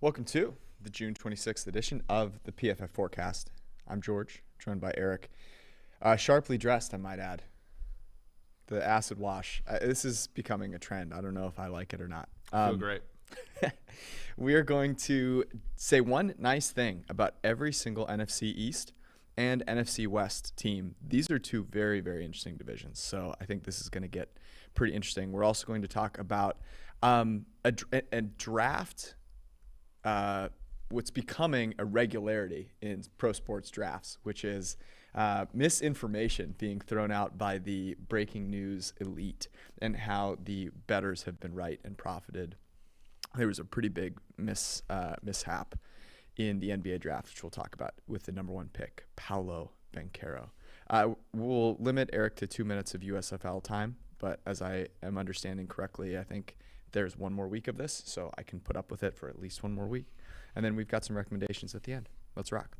Welcome to the June 26th edition of the PFF Forecast. I'm George, joined by Eric. Sharply dressed, I might add. The acid wash. This is becoming a trend. I don't know if I like it or not. Feel great. We are going to say one nice thing about every single NFC East and NFC West team. These are two very, very interesting divisions. So I think this is going to get pretty interesting. We're also going to talk about a draft, what's becoming a regularity in pro sports drafts, which is misinformation being thrown out by the breaking news elite and how the bettors have been right and profited. There was a pretty big mishap in the NBA draft, which we'll talk about, with the number one pick, Paolo Banchero. We'll limit Eric to 2 minutes of USFL time, but as I am understanding correctly, I think there's one more week of this, so I can put up with it for at least one more week. And then we've got some recommendations at the end. Let's rock.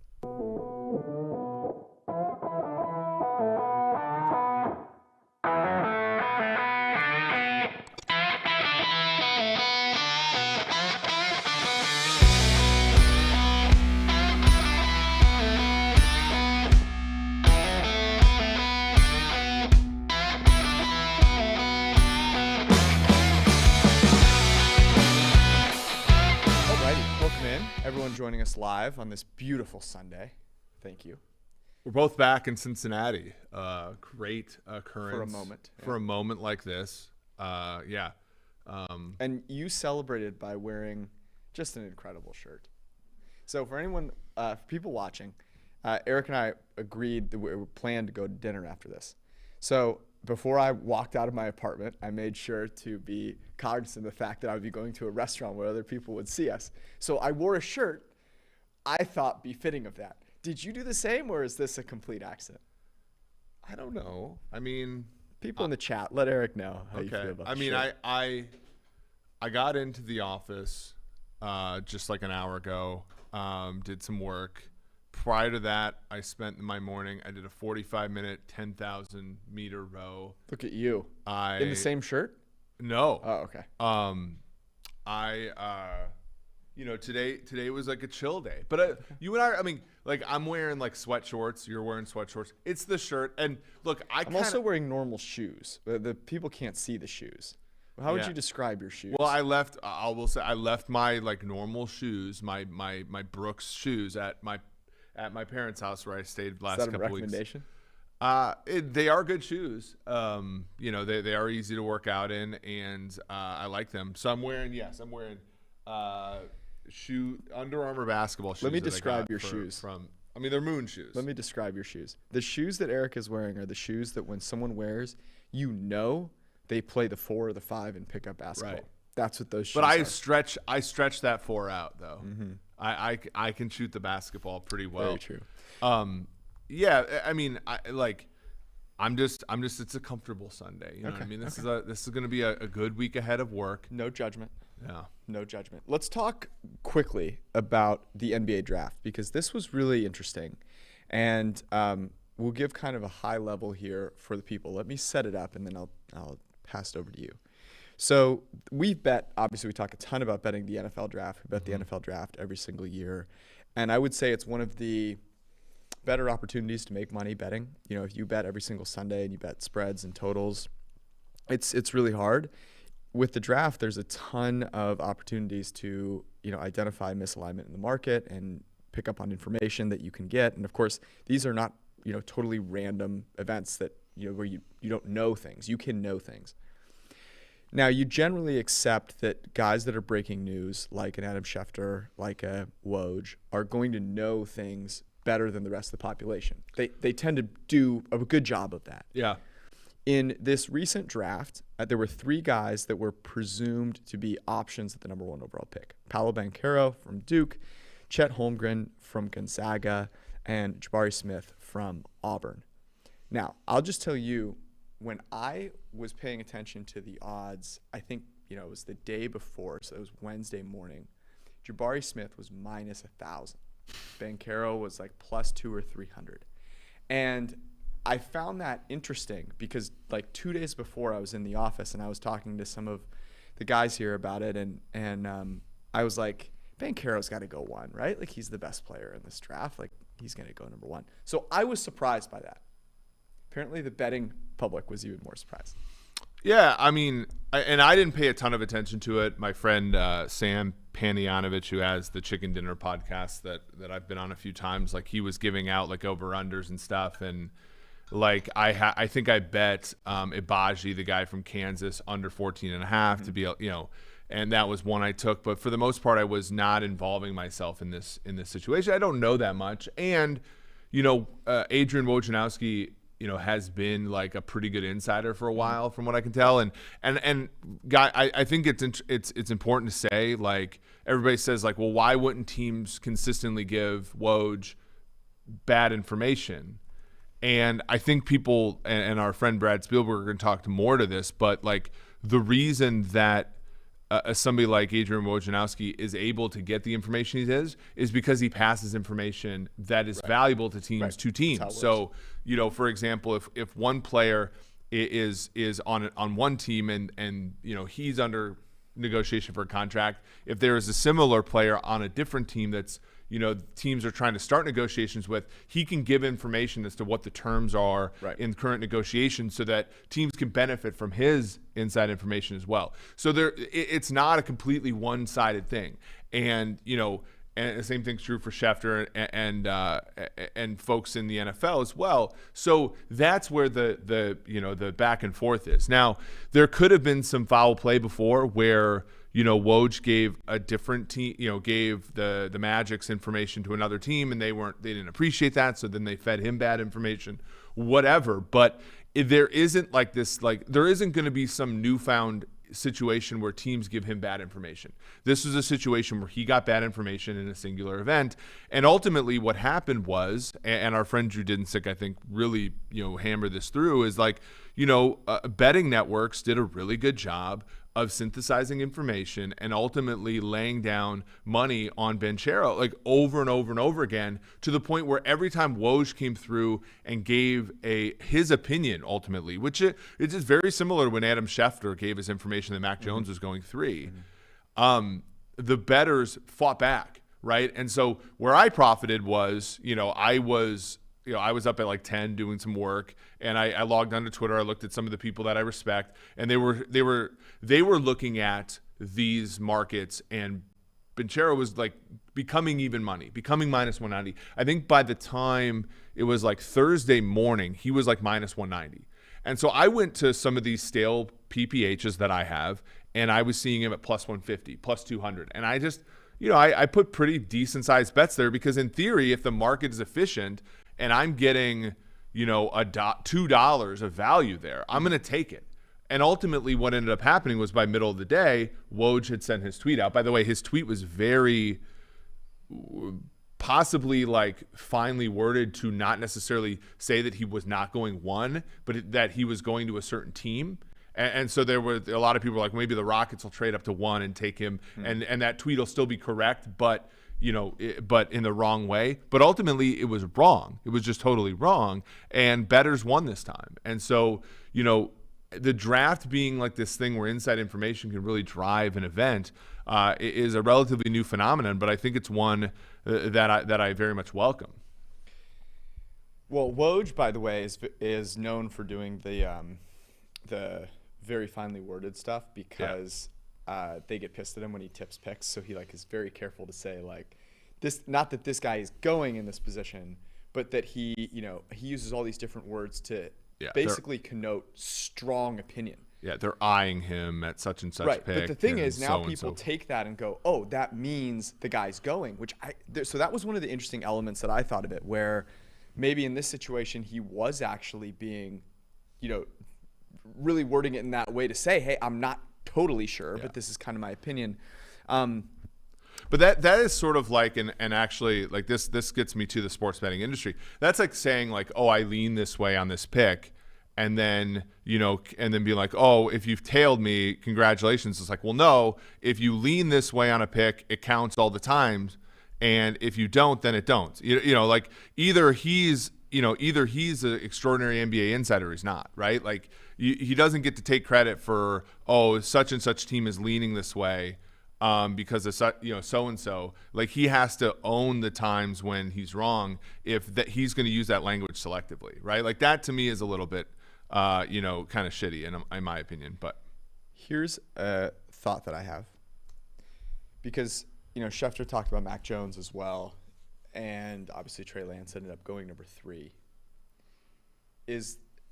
Everyone joining us live on this beautiful Sunday. Thank you. We're both back in Cincinnati. Great occurrence. For a moment. For a moment like this. Yeah. And you celebrated by wearing just an incredible shirt. So for anyone, for people watching, Eric and I agreed that we planned to go to dinner after this. So before I walked out of my apartment, I made sure to be cognizant of the fact that I would be going to a restaurant where other people would see us. So I wore a shirt I thought befitting of that. Did you do the same, or is this a complete accident? I don't know. I mean, people in the chat, let Eric know how you feel about I mean, I got into the office just like an hour ago, did some work. Prior to that, I spent my morning, I did a 45-minute, 10,000 meter row. Look at you. In the same shirt? No. Oh, okay. Today was like a chill day. But you and I mean, like, I'm wearing like sweat shorts. You're wearing sweat shorts. It's the shirt. And look, I'm also wearing normal shoes. The people can't see the shoes. How would you describe your shoes? Well, I left my like normal shoes, my Brooks shoes at my parents' house where I stayed last couple weeks. Is that a recommendation? They are good shoes. They are easy to work out in, and I like them. So I'm wearing Under Armour basketball shoes. Let me describe your shoes. They're moon shoes. Let me describe your shoes. The shoes that Eric is wearing are the shoes that when someone wears, they play the 4 or the 5 and pick up basketball. Right. That's what those shoes are. But I stretch that 4 out though. Mm-hmm. I can shoot the basketball pretty well. Very true. Yeah, I mean, I'm just it's a comfortable Sunday. You know what I mean? This is going to be a good week ahead of work. No judgment. Yeah. No judgment. Let's talk quickly about the NBA draft, because this was really interesting. And we'll give kind of a high level here for the people. Let me set it up, and then I'll pass it over to you. So we've bet, obviously we talk a ton about betting the NFL draft. We bet the NFL draft every single year. And I would say it's one of the better opportunities to make money betting. You know, if you bet every single Sunday and you bet spreads and totals, it's really hard. With the draft, there's a ton of opportunities to, identify misalignment in the market and pick up on information that you can get. And of course, these are not, totally random events that, where you don't know things. You can know things. Now, you generally accept that guys that are breaking news, like an Adam Schefter, like a Woj, are going to know things better than the rest of the population. They tend to do a good job of that. Yeah. In this recent draft, there were 3 guys that were presumed to be options at the number 1 overall pick. Paolo Banchero from Duke, Chet Holmgren from Gonzaga, and Jabari Smith from Auburn. Now, I'll just tell you, when I was paying attention to the odds, I think, it was the day before, so it was Wednesday morning, Jabari Smith was minus 1,000. Banchero was like plus 200 or 300. And I found that interesting because like 2 days before I was in the office and I was talking to some of the guys here about it. And I was like, Banchero's got to go 1, right? Like, he's the best player in this draft. Like, he's going to go number 1. So I was surprised by that. Apparently the betting public was even more surprised. Yeah, I mean, I didn't pay a ton of attention to it. My friend Sam Panianovich, who has the Chicken Dinner podcast that I've been on a few times, like, he was giving out like over-unders and stuff, and like I think I bet Ibaji, the guy from Kansas, under 14.5 to be, you know, and that was one I took. But for the most part, I was not involving myself in this situation. I don't know that much, and you know, Adrian Wojnarowski, you know, has been like a pretty good insider for a while, from what I can tell. And guy, I think it's important to say, like, everybody says, like, well, why wouldn't teams consistently give Woj bad information? And I think people, and our friend Brad Spielberg are going to talk more to this, but like, the reason that somebody like Adrian Wojnarowski is able to get the information he is because he passes information that is valuable to teams, to teams. So, you know, for example, if one player is on one team and you know, he's under negotiation for a contract, if there is a similar player on a different team that's, you know, teams are trying to start negotiations with, he can give information as to what the terms are in current negotiations, so that teams can benefit from his inside information as well. So it's not a completely one-sided thing. And, you know, and the same thing's true for Schefter and folks in the NFL as well. So that's where the you know, the back and forth is. Now, there could have been some foul play before where, you know, Woj gave a different team, you know, gave the Magic's information to another team, and they didn't appreciate that, so then they fed him bad information, whatever. But there isn't like this, like, there isn't going to be some newfound situation where teams give him bad information. This was a situation where he got bad information in a singular event, and ultimately what happened was, and our friend Drew Didensick, I think, really, you know, hammered this through, is like, you know, betting networks did a really good job of synthesizing information and ultimately laying down money on Banchero, like, over and over and over again, to the point where every time Woj came through and gave his opinion, ultimately, which it's just very similar to when Adam Schefter gave his information that Mac Jones was going 3, the bettors fought back, right? And so where I profited was, you know, I was up at like 10 doing some work, and I logged onto Twitter. I looked at some of the people that I respect, and they were looking at these markets, and Banchero was like becoming even money, becoming minus 190. I think by the time it was like Thursday morning, he was like minus 190. And so I went to some of these stale PPHs that I have, and I was seeing him at plus 150, plus 200. And I just, you know, I put pretty decent sized bets there, because in theory, if the market is efficient and I'm getting, you know, $2 of value there, I'm going to take it. And ultimately what ended up happening was, by middle of the day, Woj had sent his tweet out. By the way, his tweet was very possibly like finely worded to not necessarily say that he was not going 1, but that he was going to a certain team. And so there were a lot of people like, maybe the Rockets will trade up to 1 and take him, and that tweet will still be correct, but, you know, but in the wrong way. But ultimately, it was wrong. It was just totally wrong, and bettors won this time. And so, you know, the draft being like this thing where inside information can really drive an event is a relatively new phenomenon, but I think it's one that I very much welcome. Well, Woj, by the way, is known for doing the very finely worded stuff, because they get pissed at him when he tips picks. So he like is very careful to say like this, not that this guy is going in this position, but that he, you know, he uses all these different words to basically connote strong opinion. Yeah, they're eyeing him at such and such pick. But the thing is, now people take that and go, oh, that means the guy's going, which so that was one of the interesting elements that I thought of it, where maybe in this situation he was actually being, you know, really wording it in that way to say, hey, I'm not totally sure, but this is kind of my opinion. But that is sort of like, and actually like this gets me to the sports betting industry. That's like saying like, oh, I lean this way on this pick, and then, you know, and then be like, oh, if you've tailed me, congratulations. It's like, well, no, if you lean this way on a pick, it counts all the times, and if you don't, then it don't. You know, like either he's an extraordinary NBA insider or he's not, right? Like he doesn't get to take credit for, oh, such and such team is leaning this way. because of so and so. Like, he has to own the times when he's wrong if that he's going to use that language selectively, right? Like, that to me is a little bit kind of shitty in my opinion. But here's a thought that I have, because Schefter talked about Mac Jones as well, and obviously Trey Lance ended up going number 3.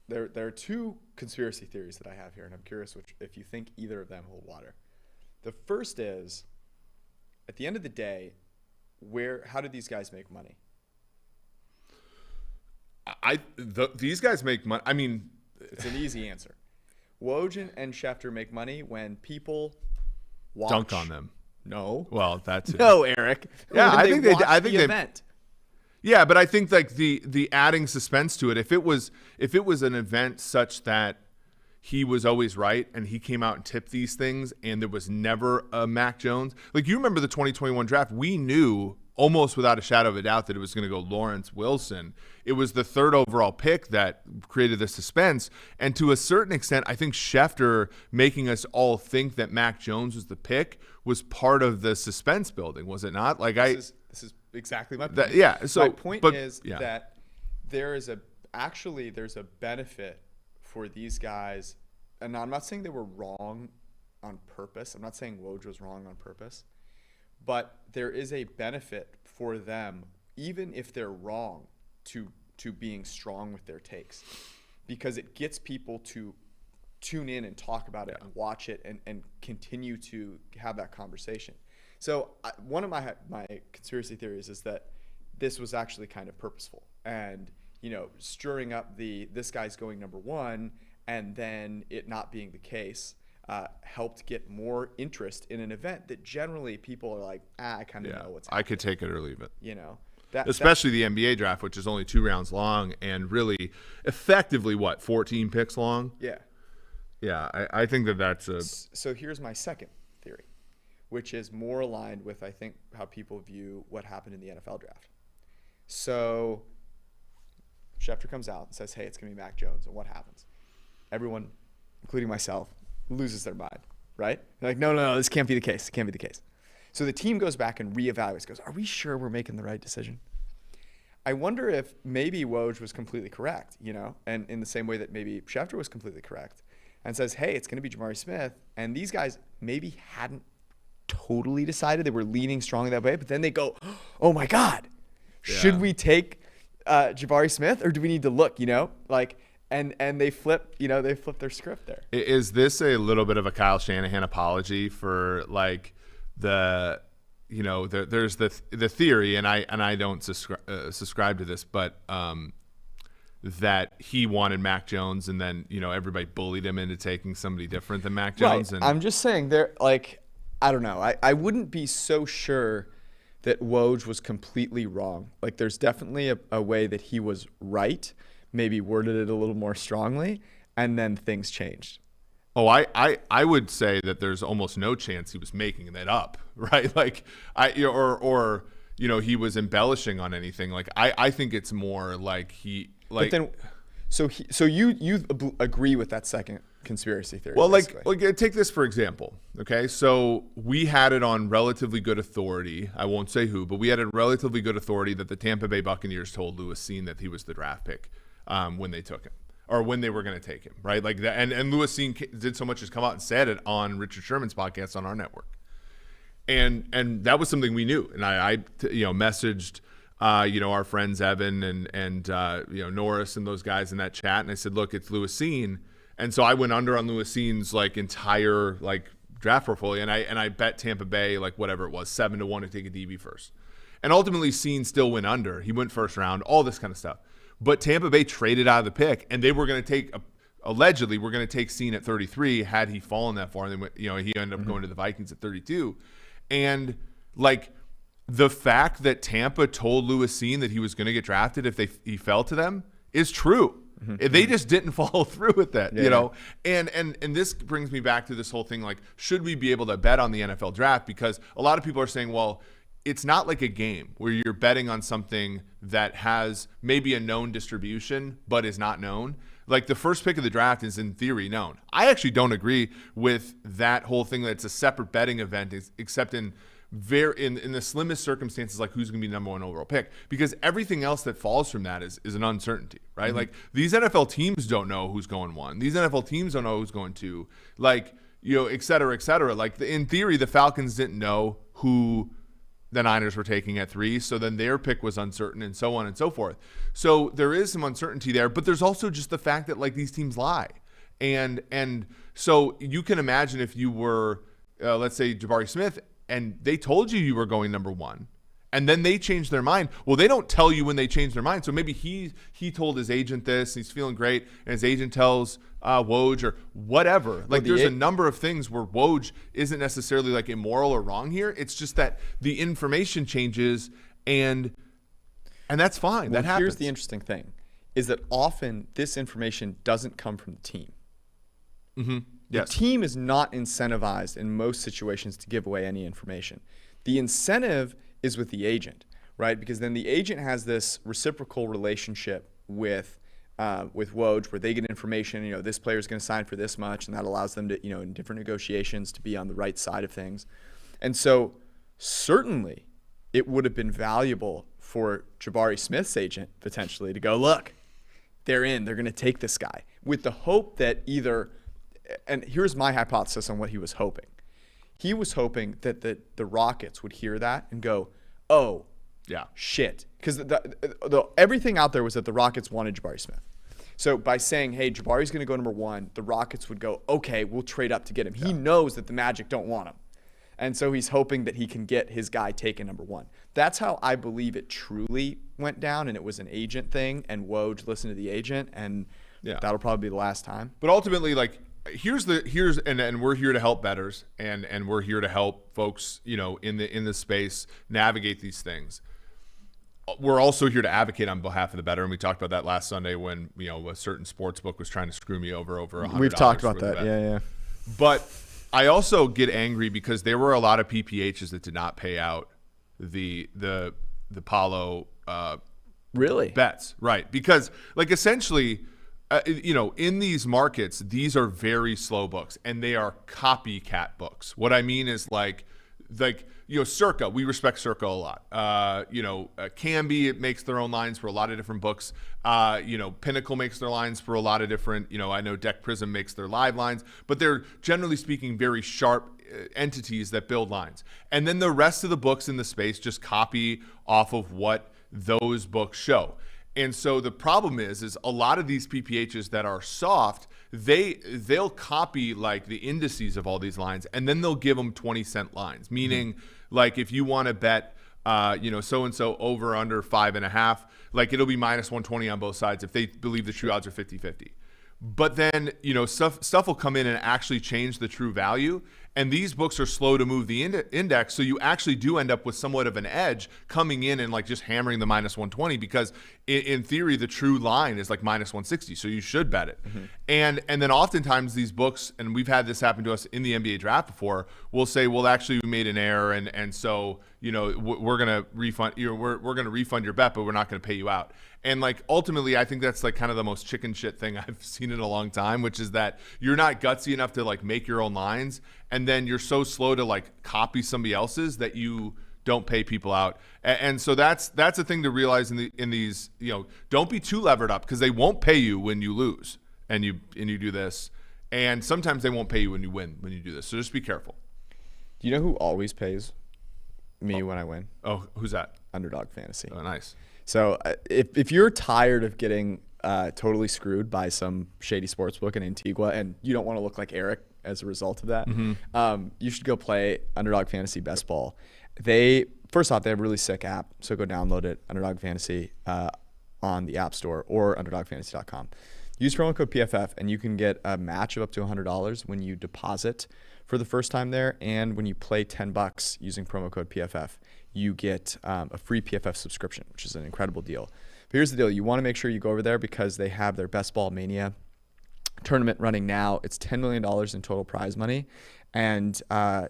There are 2 conspiracy theories that I have here, and I'm curious if you think either of them hold water. The first is, at the end of the day, how do these guys make money? These guys make money. I mean, it's an easy answer. Woj and Schefter make money when people watch. Dunk on them. No. Well, that's it. No, Eric. Yeah, I think the event. Yeah, but I think like the adding suspense to it. If it was an event such that he was always right and he came out and tipped these things and there was never a Mac Jones. Like, you remember the 2021 draft, we knew almost without a shadow of a doubt that it was going to go Lawrence Wilson. It was the 3rd overall pick that created the suspense. And to a certain extent, I think Schefter making us all think that Mac Jones was the pick was part of the suspense building, was it not? Like, this is exactly my point. So my point is that there's a benefit for these guys, and I'm not saying they were wrong on purpose. I'm not saying Woj was wrong on purpose, but there is a benefit for them, even if they're wrong, to being strong with their takes, because it gets people to tune in and talk about it and watch it and continue to have that conversation. So one of my conspiracy theories is that this was actually kind of purposeful, and stirring up this guy's going number 1 and then it not being the case helped get more interest in an event that generally people are like, I kind of know what's happening. I could take it or leave it. Especially the NBA draft, which is only 2 rounds long and really effectively 14 picks long. Yeah, I think that's a. So here's my second theory, which is more aligned with, I think, how people view what happened in the NFL draft. So Schefter comes out and says, hey, it's going to be Mac Jones. And what happens? Everyone, including myself, loses their mind, right? They're like, no, this can't be the case. It can't be the case. So the team goes back and reevaluates, goes, are we sure we're making the right decision? I wonder if maybe Woj was completely correct, and in the same way that maybe Schefter was completely correct, and says, hey, it's going to be Jabari Smith. And these guys maybe hadn't totally decided. They were leaning strongly that way, but then they go, oh my God, should we take Jabari Smith, or do we need to look, and they flip their script there. Is this a little bit of a Kyle Shanahan apology for like there's the theory, and I don't subscribe to this, but that he wanted Mac Jones, and then everybody bullied him into taking somebody different than Mac Jones. Right. And I'm just saying, I don't know. I wouldn't be so sure that Woj was completely wrong. Like, there's definitely a way that he was right, maybe worded it a little more strongly, and then things changed. Oh, I would say that there's almost no chance he was making that up, right? Like, he was embellishing on anything. Like, I think it's more like he. Like, but then, so you agree with that second conspiracy theory? Well, like take this for example. Okay, so we had it on relatively good authority. I won't say who, but we had a relatively good authority that the Tampa Bay Buccaneers told Lewis Cine that he was the draft pick when they took him, or when they were going to take him, right? Like that, and Lewis Cine did so much as come out and said it on Richard Sherman's podcast on our network, and that was something we knew, and I messaged. Our friends Evan and Norris and those guys in that chat, and I said, look, it's Lewis Cine, and so I went under on Lewis Cine's entire draft portfolio, and I bet Tampa Bay whatever it was 7-1 to take a DB first, and ultimately Cine still went under. He went first round, all this kind of stuff, but Tampa Bay traded out of the pick, and they were going to take allegedly we're going to take Cine at 33 had he fallen that far, and then he ended up going to the Vikings at 32, and the fact that Tampa told Lewis Cine that he was going to get drafted if he fell to them is true. Mm-hmm. They just didn't follow through with that, And this brings me back to this whole thing, should we be able to bet on the NFL draft? Because a lot of people are saying, well, it's not like a game where you're betting on something that has maybe a known distribution but is not known. Like the first pick of the draft is in theory known. I actually don't agree with that whole thing that it's a separate betting event, except in the slimmest circumstances, like who's going to be number one overall pick, because everything else that falls from that is an uncertainty, right? Like these NFL teams don't know who's going one. These NFL teams don't know who's going two, like, et cetera, et cetera. Like in theory, the Falcons didn't know who the Niners were taking at 3, so then their pick was uncertain, and so on and so forth. So there is some uncertainty there, but there's also just the fact that like these teams lie, and so you can imagine if you were, let's say Jabari Smith, and they told you were going number 1, and then they changed their mind. Well, they don't tell you when they change their mind. So maybe he told his agent this, and he's feeling great, and his agent tells Woj or whatever. Like there's a number of things where Woj isn't necessarily like immoral or wrong here. It's just that the information changes, and that's fine. That happens. Here's the interesting thing, is that often this information doesn't come from the team. Mm-hmm. Yes. The team is not incentivized in most situations to give away any information. The incentive is with the agent, right? Because then the agent has this reciprocal relationship with Woj, where they get information. This player is going to sign for this much, and that allows them to, in different negotiations, to be on the right side of things. And so, certainly, it would have been valuable for Jabari Smith's agent potentially to go, look, they're in. They're going to take this guy with the hope that either. And here's my hypothesis on what he was hoping. He was hoping that the Rockets would hear that and go, oh, yeah, shit. Because everything out there was that the Rockets wanted Jabari Smith. So by saying, hey, Jabari's going to go number 1, the Rockets would go, okay, we'll trade up to get him. Yeah. He knows that the Magic don't want him. And so he's hoping that he can get his guy taken number 1. That's how I believe it truly went down, and it was an agent thing, and Woj listened to the agent, and that'll probably be the last time. But ultimately, like, here's and we're here to help bettors, and we're here to help folks, in the space navigate these things. We're also here to advocate on behalf of the bettor, and we talked about that last Sunday when a certain sports book was trying to screw me over $100. We've talked about that, yeah. But I also get angry because there were a lot of PPHs that did not pay out the Paulo really bets, right? Because like essentially. In these markets, these are very slow books, and they are copycat books. What I mean is Circa. We respect Circa a lot. Canby, it makes their own lines for a lot of different books. Pinnacle makes their lines for a lot of different. I know Deck Prism makes their live lines, but they're generally speaking very sharp entities that build lines. And then the rest of the books in the space just copy off of what those books show. And so the problem is a lot of these PPHs that are soft, they'll copy like the indices of all these lines, and then they'll give them 20-cent lines. Meaning, like if you want to bet, so-and-so over under 5.5, like it'll be minus 120 on both sides if they believe the true odds are 50-50. But then, stuff will come in and actually change the true value. And these books are slow to move the index, so you actually do end up with somewhat of an edge coming in and like just hammering the minus 120 because in theory the true line is like minus 160, so you should bet it. Mm-hmm. And then oftentimes these books, and we've had this happen to us in the NBA draft before, will say, well, actually we made an error, and so we're gonna refund we're gonna refund your bet, but we're not gonna pay you out. And like ultimately, I think that's like kind of the most chicken shit thing I've seen in a long time, which is that you're not gutsy enough to like make your own lines, and then you're so slow to like copy somebody else's that you don't pay people out. And so that's a thing to realize in these. Don't be too levered up because they won't pay you when you lose and you do this, and sometimes they won't pay you when you win when you do this. So just be careful. Do you know who always pays me when I win? Oh, who's that? Underdog Fantasy. Oh, nice. So if you're tired of getting totally screwed by some shady sportsbook in Antigua and you don't want to look like Eric as a result of that, you should go play Underdog Fantasy Best Ball. First off, they have a really sick app, so go download it, Underdog Fantasy, on the App Store or UnderdogFantasy.com. Use promo code PFF and you can get a match of up to $100 when you deposit for the first time there, and when you play $10 using promo code PFF, you get a free PFF subscription, which is an incredible deal. But here's the deal. You want to make sure you go over there because they have their Best Ball Mania tournament running now. It's $10 million in total prize money. And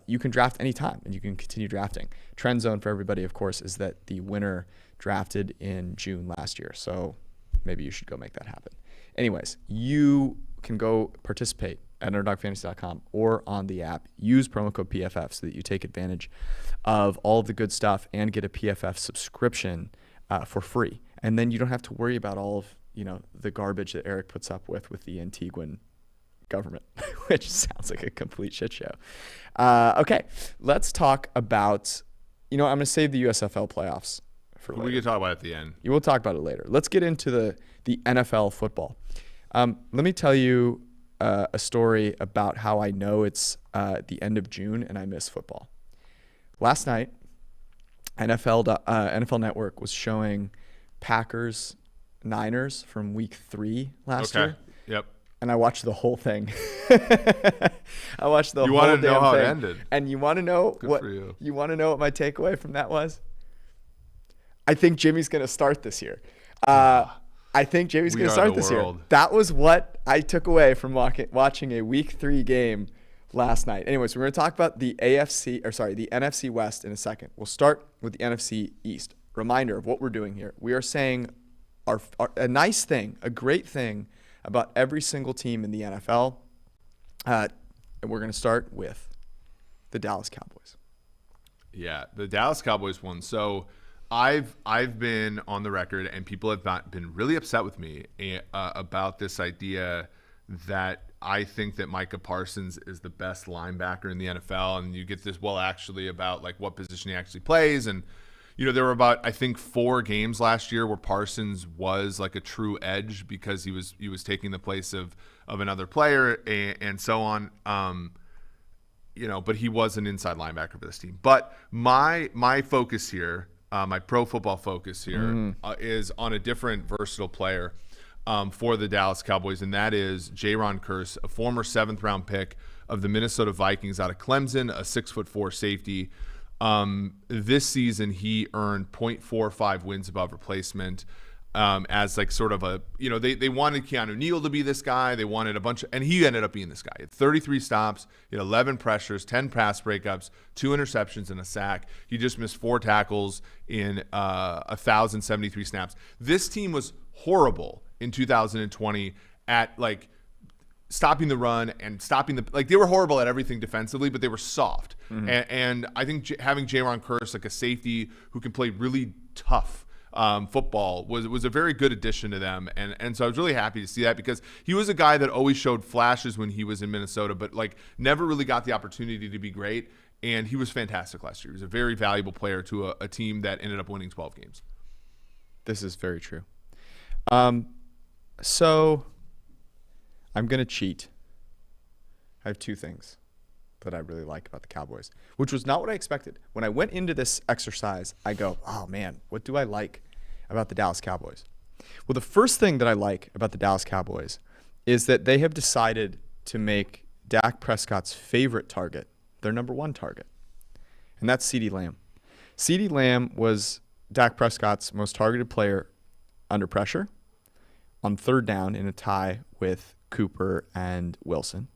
you can draft anytime, and you can continue drafting. Trend zone for everybody, of course, is that the winner drafted in June last year. So maybe you should go make that happen. Anyways, you can go participate at underdogfantasy.com or on the app. Use promo code PFF so that you take advantage of all of the good stuff and get a PFF subscription for free. And then you don't have to worry about all of the garbage that Eric puts up with the Antiguan government, which sounds like a complete shit show. Okay, let's talk about, I'm going to save the USFL playoffs for later. We can talk about it at the end. You will talk about it later. Let's get into the NFL football. Let me tell you a story about how I know it's the end of June and I miss football. Last night, NFL Network was showing Packers Niners from week 3 last year. Yep. And I watched the whole thing. I watched the whole damn thing. You wanted to know how it ended. And you want to know what my takeaway from that was? I think Jimmy's going to start this year. I think Jimmy's going to start this year. That was what I took away from watching a week 3 game last night. Anyways, we're going to talk about the NFC West in a second. We'll start with the NFC East. Reminder of what we're doing here. We are saying a nice thing, a great thing about every single team in the NFL. And we're going to start with the Dallas Cowboys. Yeah, the Dallas Cowboys won. So I've been on the record, and people have been really upset with me about this idea that I think that Micah Parsons is the best linebacker in the NFL, and you get this actually about like what position he actually plays. And there were about, I think, 4 games last year where Parsons was like a true edge because he was taking the place of another player and so on. But he was an inside linebacker for this team. But my focus here, my pro football focus here, is on a different versatile player for the Dallas Cowboys, and that is Jahrour Kearse, a former 7th round pick of the Minnesota Vikings out of Clemson, a 6'4" safety. This season he earned 0.45 wins above replacement, as like sort of a, they wanted Keanu Neal to be this guy. They wanted and he ended up being this guy. He had 33 stops, he had 11 pressures, 10 pass breakups, 2 interceptions and a sack. He just missed 4 tackles in 1,073 snaps. This team was horrible in 2020 at like stopping the run and stopping they were horrible at everything defensively, but they were soft. And I think having Jahrour Kearse, like a safety who can play really tough football, was a very good addition to them. And so I was really happy to see that, because he was a guy that always showed flashes when he was in Minnesota, but like never really got the opportunity to be great. And he was fantastic last year. He was a very valuable player to a team that ended up winning 12 games. This is very true. So I'm going to cheat. I have 2 things that I really like about the Cowboys, which was not what I expected. When I went into this exercise, I go, oh man, what do I like about the Dallas Cowboys? Well, the first thing that I like about the Dallas Cowboys is that they have decided to make Dak Prescott's favorite target their number 1 target, and that's CeeDee Lamb. CeeDee Lamb was Dak Prescott's most targeted player under pressure on 3rd down in a tie with Cooper and Wilson,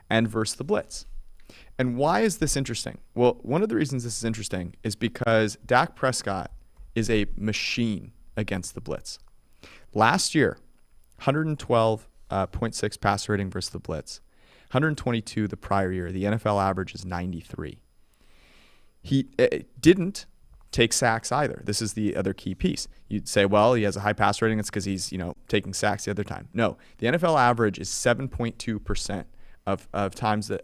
and versus the blitz. And why is this interesting? Well, one of the reasons this is interesting is because Dak Prescott is a machine against the blitz. Last year, 112.6 passer rating versus the blitz, 122 the prior year. The NFL average is 93. He didn't take sacks either. This is the other key piece. You'd say, well, he has a high pass rating. It's because he's, taking sacks the other time. No, the NFL average is 7.2% of times that,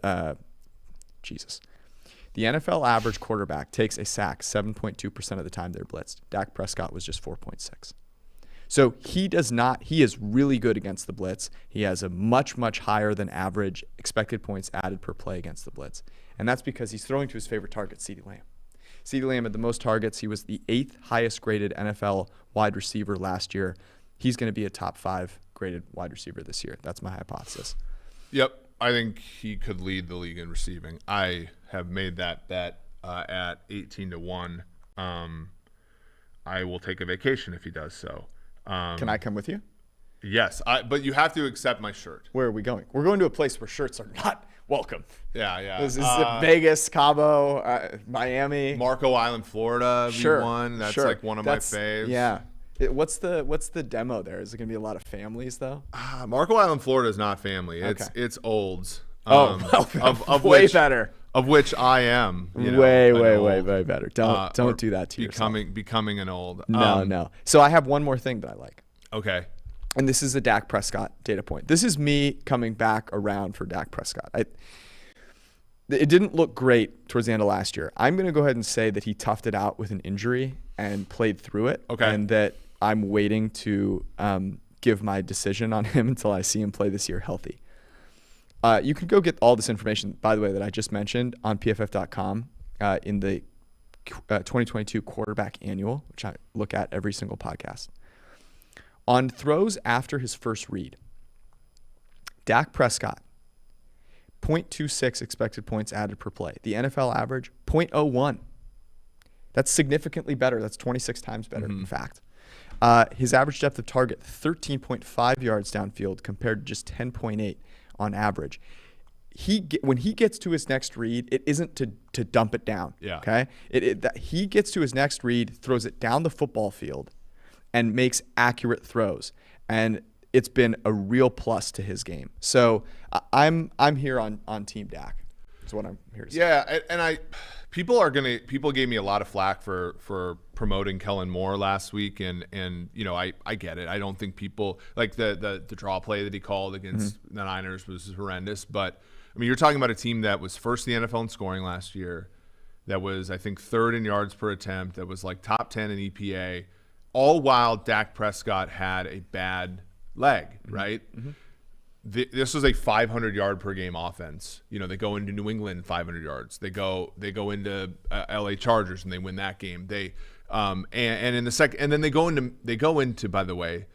The NFL average quarterback takes a sack 7.2% of the time they're blitzed. Dak Prescott was just 4.6. So he is really good against the blitz. He has a much, much higher than average expected points added per play against the blitz. And that's because he's throwing to his favorite target, CeeDee Lamb. CeeDee Lamb had the most targets. He was the 8th highest graded NFL wide receiver last year. He's going to be a top 5 graded wide receiver this year. That's my hypothesis. Yep. I think he could lead the league in receiving. I have made that bet at 18-1. I will take a vacation if he does so. Can I come with you? Yes, but you have to accept my shirt. Where are we going? We're going to a place where shirts are not welcome. Yeah. This is Vegas, Cabo, Miami. Marco Island, Florida, Sure. V1. That's sure. like one of my faves. Yeah. What's the demo there? Is it going to be a lot of families, though? Marco Island, Florida is not family. Okay. It's olds. Well, of way which, better. Of which I am. Way better. Don't do that to yourself. Becoming an old. No. So I have one more thing that I like. Okay. And this is a Dak Prescott data point. This is me coming back around for Dak Prescott. It didn't look great towards the end of last year. I'm going to go ahead and say that he toughed it out with an injury and played through it. Okay. And that I'm waiting to give my decision on him until I see him play this year healthy. You can go get all this information, by the way, that I just mentioned on PFF.com in the 2022 quarterback annual, which I look at every single podcast. On throws after his first read, Dak Prescott, 0.26 expected points added per play. The NFL average, 0.01. That's significantly better. That's 26 times better, in fact. His average depth of target, 13.5 yards downfield compared to just 10.8 on average. When he gets to his next read, it isn't to dump it down. Yeah. Okay. He gets to his next read, throws it down the football field, and makes accurate throws. And it's been a real plus to his game. So I'm here on Team Dak. That's what I'm here to say. Yeah, and people gave me a lot of flack for promoting Kellen Moore last week, and I get it. I don't think people like the draw play that he called against the Niners was horrendous. But I mean, you're talking about a team that was first in the NFL in scoring last year, that was I think third in yards per attempt, that was like top 10 in EPA, all while Dak Prescott had a bad leg, right? This was a 500 yard per game offense. They go into New England 500 yards. They go into LA Chargers and they win that game. They and in the second, and then they go into by the way,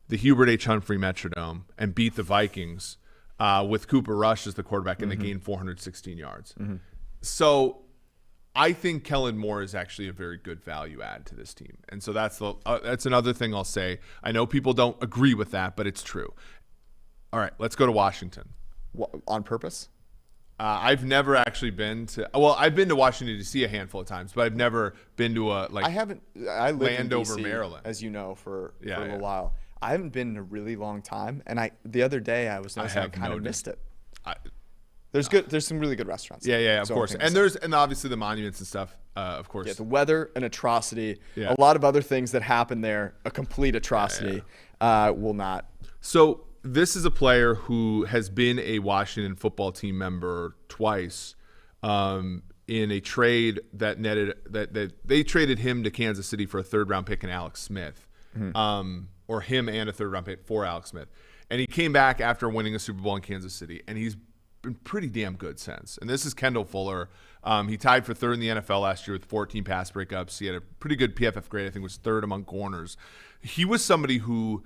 the Hubert H. Humphrey Metrodome and beat the Vikings with Cooper Rush as the quarterback, and they gained 416 yards. So I think Kellen Moore is actually a very good value add to this team. And so that's another thing I'll say. I know people don't agree with that, but it's true. All right, let's go to Washington. On purpose? I've never actually been to – well, I've been to Washington, D.C. a handful of times, but I've never been to I lived Landover, in DC, Maryland. as you know, for a little while. I haven't been in a really long time. And the other day I was noticing I kind of missed it. There's some really good restaurants. Yeah, of course. And obviously the monuments and stuff, of course. Yeah, the weather, an atrocity. Yeah. A lot of other things that happen there, a complete atrocity, will not. So this is a player who has been a Washington football team member twice in a trade that netted that they traded him to Kansas City for a 3rd round pick and Alex Smith, or him and a 3rd round pick for Alex Smith. And he came back after winning a Super Bowl in Kansas City, and he's been pretty damn good since. And this is Kendall Fuller. He tied for 3rd in the NFL last year with 14 pass breakups. He had a pretty good PFF grade. I think was 3rd among corners. He was somebody who,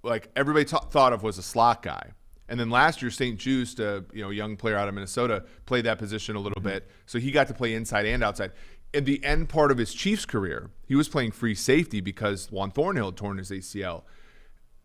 like, everybody thought of was a slot guy. And then last year, St. Juice, a young player out of Minnesota, played that position a little bit. So he got to play inside and outside. In the end part of his Chiefs career, he was playing free safety because Juan Thornhill had torn his ACL.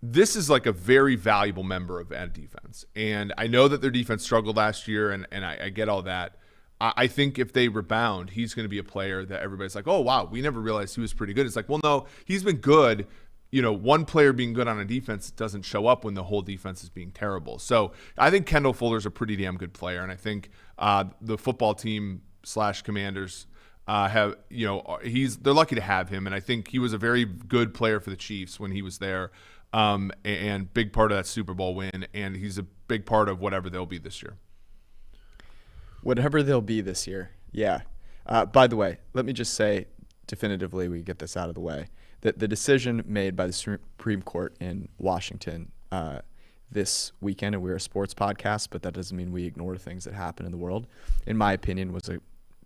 This is like a very valuable member of that defense. And I know that their defense struggled last year, and I get all that. I think if they rebound, he's going to be a player that everybody's like, oh, wow, we never realized he was pretty good. It's like, well, no, he's been good. One player being good on a defense doesn't show up when the whole defense is being terrible. So I think Kendall Fuller's a pretty damn good player. And I think the football team / Commanders they're lucky to have him. And I think he was a very good player for the Chiefs when he was there. And big part of that Super Bowl win, and he's a big part of whatever they'll be this year. Whatever they'll be this year, yeah. By the way, let me just say definitively, we get this out of the way, that the decision made by the Supreme Court in Washington this weekend, and we're a sports podcast, but that doesn't mean we ignore things that happen in the world, in my opinion, was a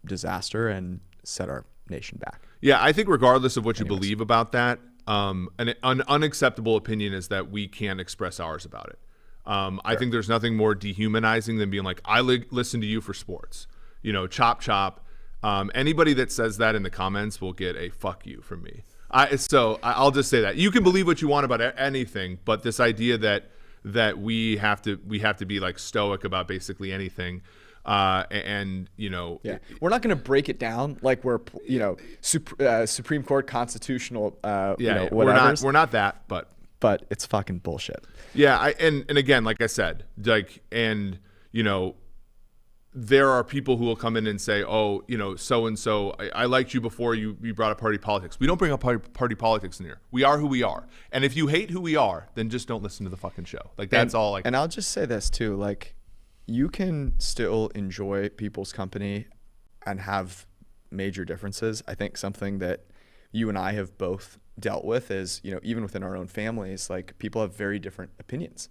disaster and set our nation back. Yeah, I think regardless of what you believe about that, an unacceptable opinion is that we can't express ours about it. I think there's nothing more dehumanizing than being like, I listen to you for sports. Chop. Anybody that says that in the comments will get a fuck you from me. I'll just say that you can believe what you want about anything, but this idea that we have to be like stoic about basically anything, and we're not going to break it down like we're Supreme Court constitutional whatever. We're not that, but it's fucking bullshit. Yeah, and again, like I said, there are people who will come in and say, oh, so and so, I liked you before you brought up party politics. We don't bring up party politics in here. We are who we are, and if you hate who we are, then just don't listen to the fucking show. Like that's all. And I'll just say this too, like you can still enjoy people's company and have major differences. I think something that you and I have both dealt with is, even within our own families, like people have very different opinions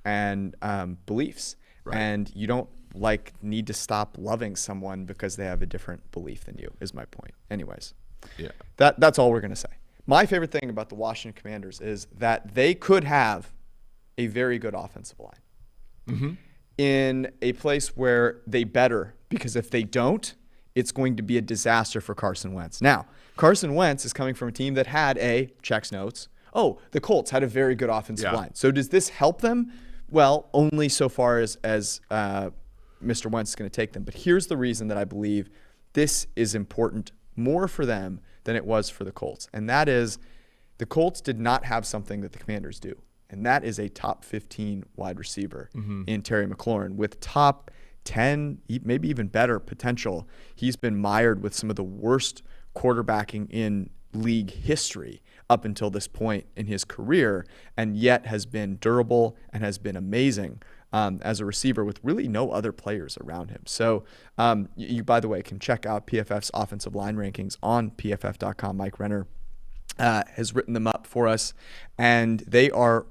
and beliefs, right. And you don't need to stop loving someone because they have a different belief than you, is my point. Anyways, that's all we're going to say. My favorite thing about the Washington Commanders is that they could have a very good offensive line in a place where they better, because if they don't, it's going to be a disaster for Carson Wentz. Now, Carson Wentz is coming from a team that had checks notes. Oh, the Colts had a very good offensive line. So does this help them? Well, only so far as Mr. Wentz is going to take them. But here's the reason that I believe this is important more for them than it was for the Colts. And that is the Colts did not have something that the Commanders do. And that is a top 15 wide receiver in Terry McLaurin with top 10, maybe even better potential. He's been mired with some of the worst quarterbacking in league history up until this point in his career, and yet has been durable and has been amazing as a receiver with really no other players around him. So you, by the way, can check out PFF's offensive line rankings on PFF.com. Mike Renner has written them up for us, and they are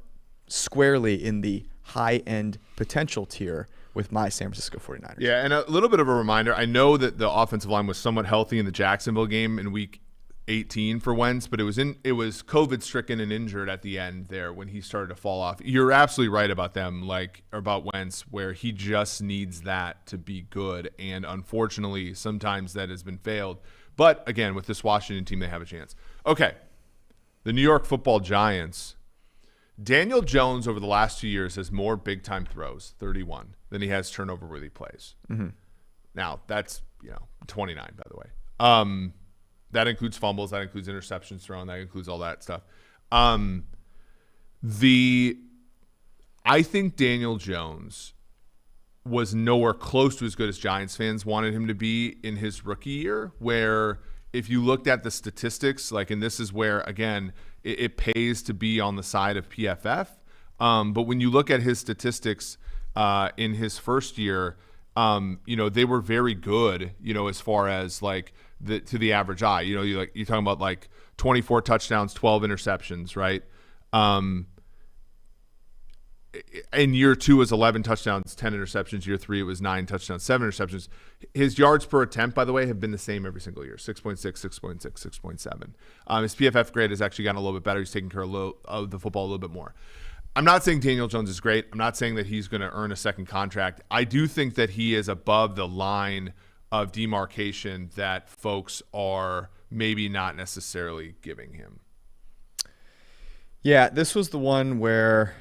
squarely in the high-end potential tier with my San Francisco 49ers. Yeah, and a little bit of a reminder, I know that the offensive line was somewhat healthy in the Jacksonville game in week 18 for Wentz, but it was COVID-stricken and injured at the end there when he started to fall off. You're absolutely right about them, about Wentz, where he just needs that to be good, and unfortunately, sometimes that has been failed. But again, with this Washington team, they have a chance. Okay, the New York Football Giants. Daniel Jones over the last 2 years has more big-time throws, 31, than he has turnover-worthy plays. Now, that's 29, by the way. That includes fumbles, that includes interceptions thrown, that includes all that stuff. I think Daniel Jones was nowhere close to as good as Giants fans wanted him to be in his rookie year, where if you looked at the statistics, and this is where, again, it pays to be on the side of PFF. But when you look at his statistics in his first year, they were very good, as far as to the average eye. You're talking about 24 touchdowns, 12 interceptions, right? In year 2 was 11 touchdowns, 10 interceptions. Year 3 it was 9 touchdowns, 7 interceptions. His yards per attempt, by the way, have been the same every single year: 6.6, 6.6, 6.7. His PFF grade has actually gotten a little bit better. He's taking care of the football a little bit more. I'm not saying Daniel Jones is great. I'm not saying that he's going to earn a second contract. I do think that he is above the line of demarcation that folks are maybe not necessarily giving him. Yeah, this was the one where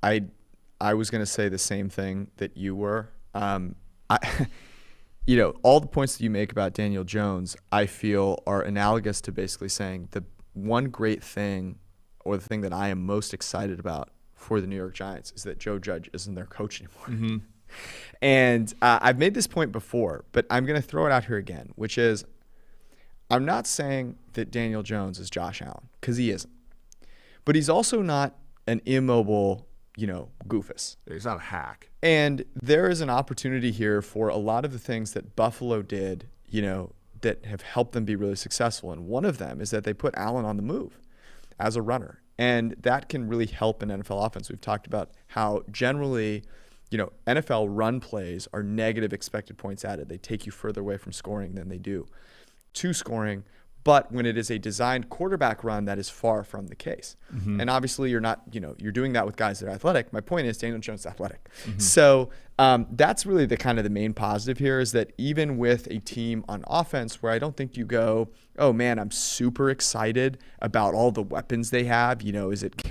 I was going to say the same thing that you were. All the points that you make about Daniel Jones, I feel are analogous to basically saying the one great thing, or the thing that I am most excited about for the New York Giants, is that Joe Judge isn't their coach anymore. And I've made this point before, but I'm going to throw it out here again, which is I'm not saying that Daniel Jones is Josh Allen, because he isn't. But he's also not an immobile, goofus. He's not a hack. And there is an opportunity here for a lot of the things that Buffalo did, that have helped them be really successful. And one of them is that they put Allen on the move as a runner. And that can really help an NFL offense. We've talked about how generally, NFL run plays are negative expected points added. They take you further away from scoring than they do to scoring. But when it is a designed quarterback run, that is far from the case. And obviously you're not, you're doing that with guys that are athletic. My point is Daniel Jones is athletic. So that's really the kind of the main positive here, is that even with a team on offense where I don't think you go, oh man, I'm super excited about all the weapons they have. Is it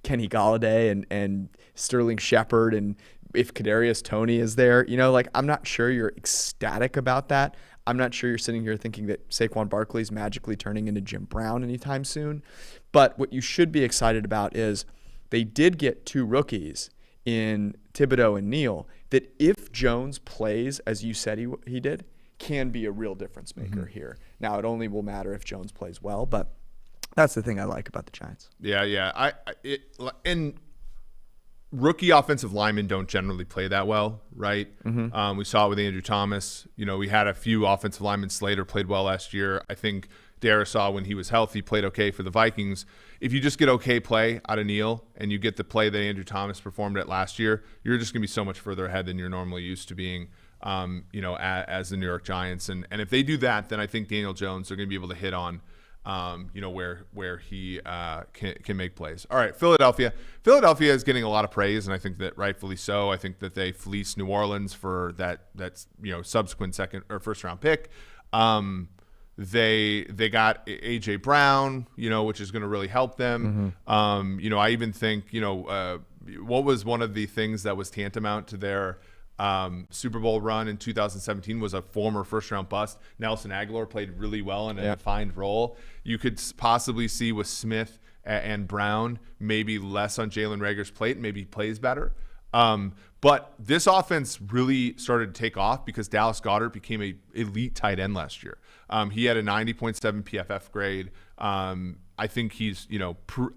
Kenny Golladay and Sterling Shepard, and if Kadarius Toney is there, I'm not sure you're ecstatic about that. I'm not sure you're sitting here thinking that Saquon Barkley is magically turning into Jim Brown anytime soon. But what you should be excited about is they did get 2 rookies in Thibodeau and Neal that, if Jones plays as you said he did, can be a real difference maker here. Now, it only will matter if Jones plays well, but that's the thing I like about the Giants. Yeah. And rookie offensive linemen don't generally play that well, right? We saw it with Andrew Thomas. We had a few offensive linemen. Slater played well last year. I think Darisaw, when he was healthy, played okay for the Vikings. If you just get okay play out of Neal and you get the play that Andrew Thomas performed at last year, you're just going to be so much further ahead than you're normally used to being, as the New York Giants. And if they do that, then I think Daniel Jones, they're going to be able to hit on where he can make plays. All right, Philadelphia. Philadelphia is getting a lot of praise, and I think that rightfully so. I think that they fleeced New Orleans for that's subsequent second or first round pick. They got AJ Brown, which is going to really help them. I even think what was one of the things that was tantamount to their Super Bowl run in 2017 was a former first-round bust. Nelson Aguilar played really well in a defined role. You could possibly see with Smith and Brown maybe less on Jalen Reagor's plate, maybe he plays better. But this offense really started to take off because Dallas Goedert became an elite tight end last year. He had a 90.7 PFF grade. I think he's,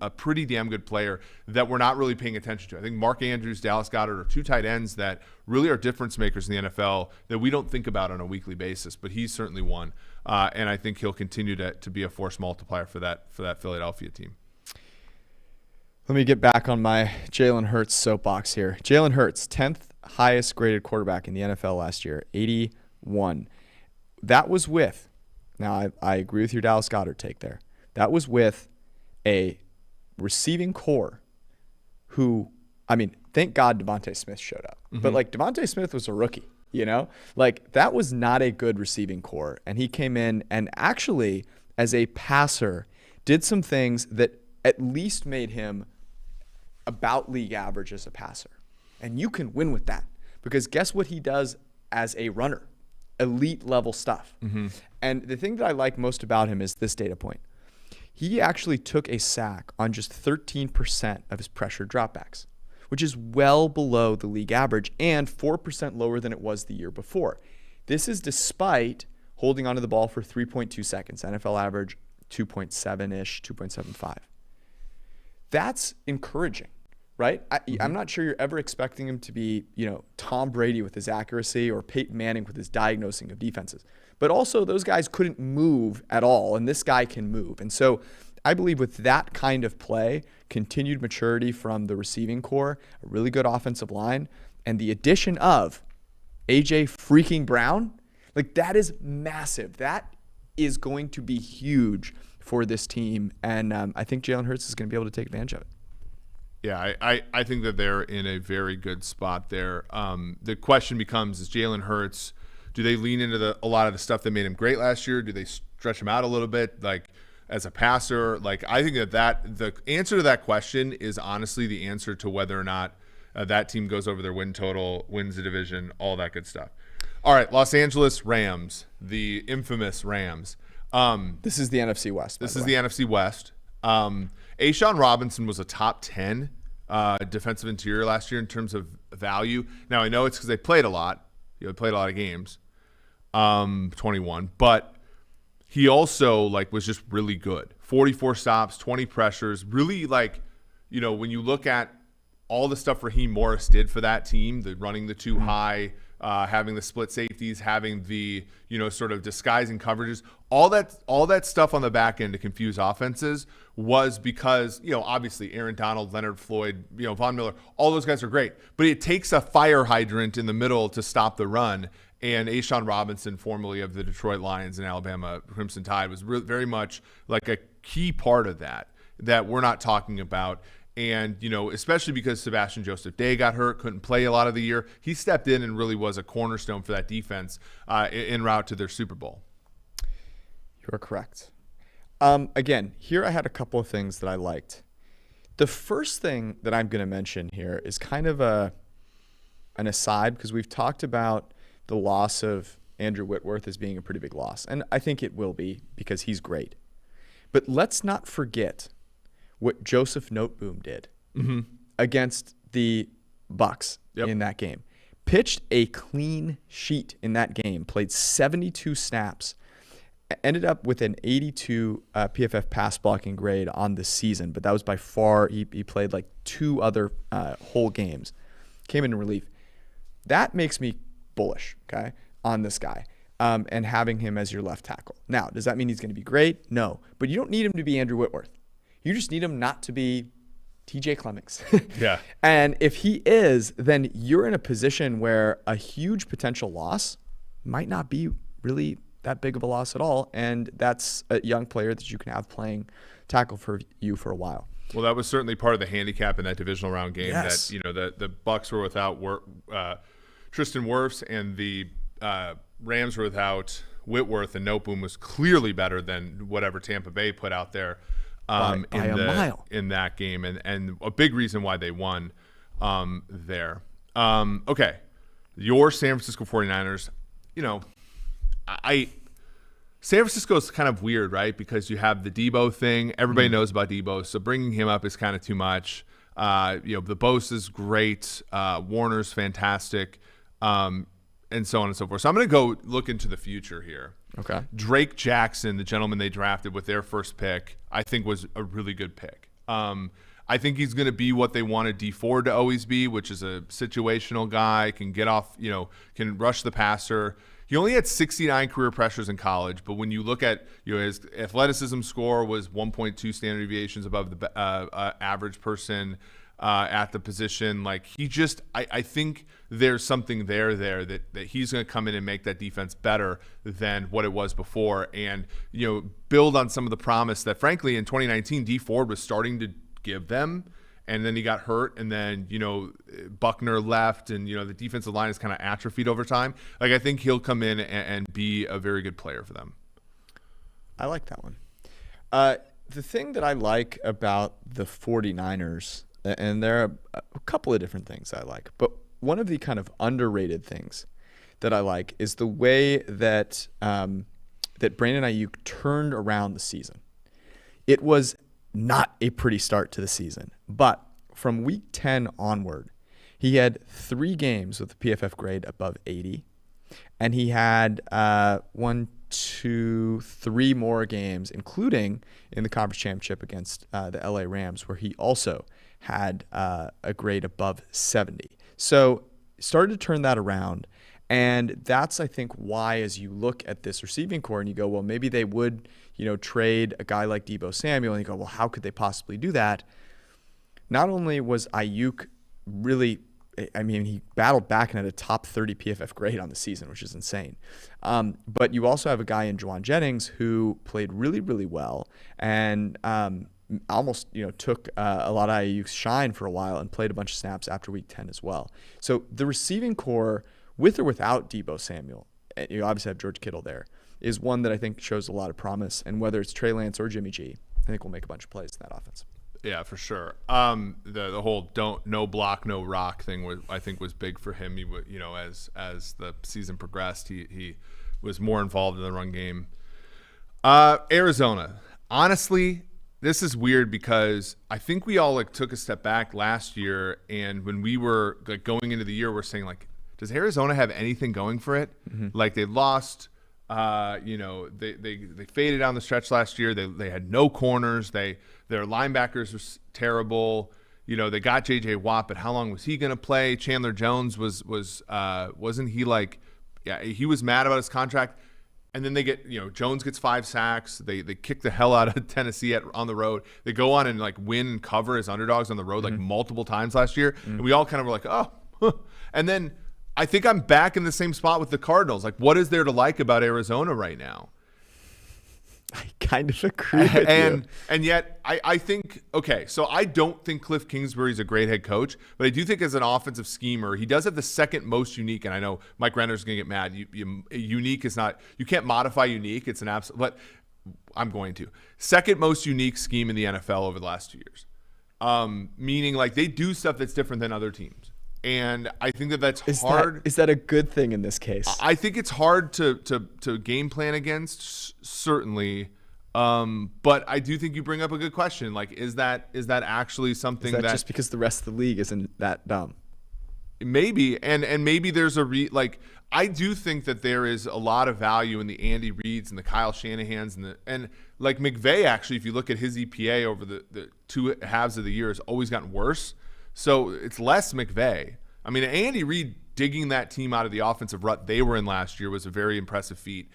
a pretty damn good player that we're not really paying attention to. I think Mark Andrews, Dallas Goedert are 2 tight ends that really are difference makers in the NFL that we don't think about on a weekly basis, but he's certainly one. And I think he'll continue to be a force multiplier for that Philadelphia team. Let me get back on my Jalen Hurts soapbox here. Jalen Hurts, 10th highest graded quarterback in the NFL last year, 81. That was with, now I agree with your Dallas Goedert take there. That was with a receiving core who, thank God Devontae Smith showed up. But Devontae Smith was a rookie, that was not a good receiving core. And he came in and actually, as a passer, did some things that at least made him about league average as a passer. And you can win with that because guess what he does as a runner? Elite level stuff. And the thing that I like most about him is this data point. He actually took a sack on just 13% of his pressure dropbacks, which is well below the league average and 4% lower than it was the year before. This is despite holding onto the ball for 3.2 seconds. NFL average 2.7-ish, 2.75. That's encouraging, right? I'm not sure you're ever expecting him to be, Tom Brady with his accuracy or Peyton Manning with his diagnosing of defenses. But also those guys couldn't move at all, and this guy can move. And so I believe with that kind of play, continued maturity from the receiving core, a really good offensive line, and the addition of A.J. freaking Brown, that is massive. That is going to be huge for this team, and I think Jalen Hurts is going to be able to take advantage of it. Yeah, I think that they're in a very good spot there. The question becomes, is Jalen Hurts, do they lean into a lot of the stuff that made him great last year? Do they stretch him out a little bit, as a passer? I think that the answer to that question is honestly the answer to whether or not that team goes over their win total, wins the division, all that good stuff. All right, Los Angeles Rams, the infamous Rams. This is the NFC West. This is the NFC West. A'Shaun Robinson was a top 10 defensive interior last year in terms of value. Now, I know it's because they played a lot. They played a lot of games, 21. But he also, was just really good. 44 stops, 20 pressures. Really, when you look at all the stuff Raheem Morris did for that team, the running the 2 high, having the split safeties, having the, sort of disguising coverages, all that stuff on the back end to confuse offenses was because, obviously Aaron Donald, Leonard Floyd, Von Miller, all those guys are great, but it takes a fire hydrant in the middle to stop the run. And A'Shawn Robinson, formerly of the Detroit Lions and Alabama Crimson Tide, was very much like a key part of that we're not talking about. And, especially because Sebastian Joseph Day got hurt, couldn't play a lot of the year, he stepped in and really was a cornerstone for that defense en route to their Super Bowl. You are correct. Again, here I had a couple of things that I liked. The first thing that I'm going to mention here is kind of an aside, because we've talked about the loss of Andrew Whitworth as being a pretty big loss. And I think it will be, because he's great. But let's not forget what Joseph Noteboom did against the Bucs in that game. Pitched a clean sheet in that game, played 72 snaps, ended up with an 82 PFF pass blocking grade on the season. But that was by far, he played like 2 other whole games. Came in relief. That makes me bullish, okay, on this guy, and having him as your left tackle. Now, does that mean he's going to be great? No, but you don't need him to be Andrew Whitworth. You just need him not to be TJ Clemmings. Yeah. And if he is, then you're in a position where a huge potential loss might not be really that big of a loss at all, and that's a young player that you can have playing tackle for you for a while. Well, that was certainly part of the handicap in that divisional round game. Yes. That the Bucs were without Tristan Wirfs, and the Rams were without Whitworth, and Noteboom was clearly better than whatever Tampa Bay put out there by a mile in that game, and a big reason why they won there. Okay, your San Francisco 49ers, San Francisco is kind of weird, right? Because you have the Debo thing. Everybody knows about Debo, so bringing him up is kind of too much. The Bosa's great. Warner's fantastic. And so on and so forth. So I'm going to go look into the future here. Okay. Drake Jackson, the gentleman they drafted with their first pick, I think was a really good pick. I think he's going to be what they wanted D Ford to always be, which is a situational guy, can get off, can rush the passer. He only had 69 career pressures in college, but when you look at his athleticism score was 1.2 standard deviations above the average person at the position. Like I think there's something there that he's going to come in and make that defense better than what it was before, and build on some of the promise that, frankly, in 2019 D Ford was starting to give them. And then he got hurt, and then, Buckner left, and, the defensive line is kind of atrophied over time. Like, I think he'll come in and be a very good player for them. I like that one. The thing that I like about the 49ers, and there are a couple of different things I like, but one of the kind of underrated things that I like is the way that that Brandon Ayuk turned around the season. It was not a pretty start to the season, but from week 10 onward, he had 3 games with a PFF grade above 80, and he had 3 more games, including in the conference championship against the LA Rams, where he also had a grade above 70. So started to turn that around, and that's, I think, why as you look at this receiving core and you go, well, maybe they would trade a guy like Deebo Samuel, and you go, well, how could they possibly do that? Not only was Ayuk really, he battled back and had a top 30 PFF grade on the season, which is insane. But you also have a guy in Juwan Jennings who played really, really well and almost took a lot of Ayuk's shine for a while and played a bunch of snaps after week 10 as well. So the receiving core, with or without Deebo Samuel, you obviously have George Kittle there, is one that I think shows a lot of promise. And whether it's Trey Lance or Jimmy G, I think we'll make a bunch of plays in that offense. Yeah, for sure. The whole no block, no rock thing I think was big for him. He as the season progressed, he was more involved in the run game. Arizona, honestly, this is weird because I think we all took a step back last year, and when we were going into the year, we're saying does Arizona have anything going for it? Mm-hmm. They lost. They faded down the stretch last year. They had no corners. Their linebackers were terrible. They got J.J. Watt, but how long was he going to play? Chandler Jones wasn't he he was mad about his contract. And then they get, Jones gets 5 sacks. They kick the hell out of Tennessee on the road. They go on and win and cover as underdogs on the road multiple times last year. Mm-hmm. And we all kind of were oh, huh. And then I think I'm back in the same spot with the Cardinals. Like, what is there to like about Arizona right now? I kind of agree with you. And yet, I think, okay, so I don't think Cliff Kingsbury's a great head coach, but I do think as an offensive schemer, he does have the second most unique, and I know Mike Renner's going to get mad. Unique is not, you can't modify unique. It's an absolute, but I'm going to. Second most unique scheme in the NFL over the last 2 years. Meaning, like, they do stuff that's different than other teams. And I think that's hard. Is that a good thing in this case? I think it's hard to game plan against, certainly. But I do think you bring up a good question. Like, is that actually something that just because the rest of the league isn't that dumb? Maybe, and maybe there's I do think that there is a lot of value in the Andy Reids and the Kyle Shanahans and like McVay. Actually, if you look at his EPA over the two halves of the year, has always gotten worse. So it's less McVay. I mean, Andy Reid digging that team out of the offensive rut they were in last year was a very impressive feat.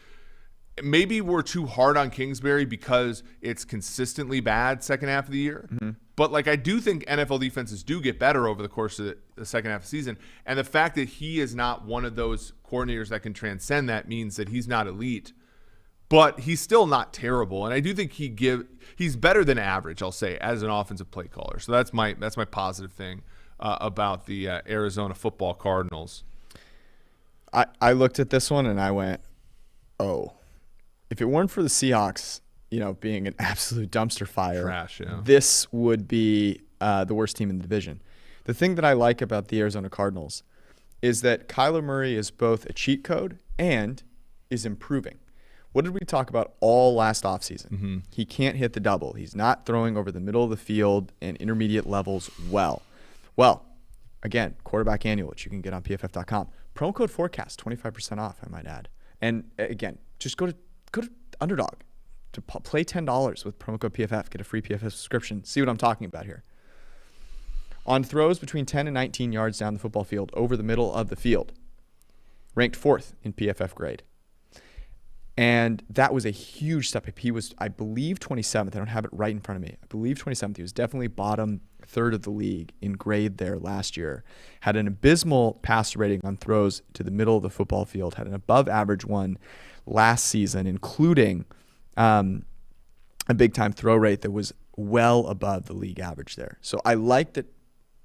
Maybe we're too hard on Kingsbury because it's consistently bad second half of the year. Mm-hmm. But, like, I do think NFL defenses do get better over the course of the second half of the season. And the fact that he is not one of those coordinators that can transcend that means that he's not elite. But he's still not terrible. And I do think he's better than average, I'll say, as an offensive play caller. So that's my positive thing about the Arizona football Cardinals. I looked at this one and I went, oh. If it weren't for the Seahawks, being an absolute dumpster fire, trash, yeah, this would be the worst team in the division. The thing that I like about the Arizona Cardinals is that Kyler Murray is both a cheat code and is improving. What did we talk about all last offseason? Mm-hmm. He can't hit the double. He's not throwing over the middle of the field and intermediate levels well. Well, again, quarterback annual, which you can get on PFF.com. Promo code Forecast, 25% off, I might add. And again, just go to Underdog to play $10 with promo code PFF. Get a free PFF subscription. See what I'm talking about here. On throws between 10 and 19 yards down the football field, over the middle of the field, ranked 4th in PFF grade. And that was a huge step up. He was, I believe, 27th. I don't have it right in front of me. I believe 27th. He was definitely bottom third of the league in grade there last year. Had an abysmal passer rating on throws to the middle of the football field. Had an above average one last season, including a big-time throw rate that was well above the league average there. So I like that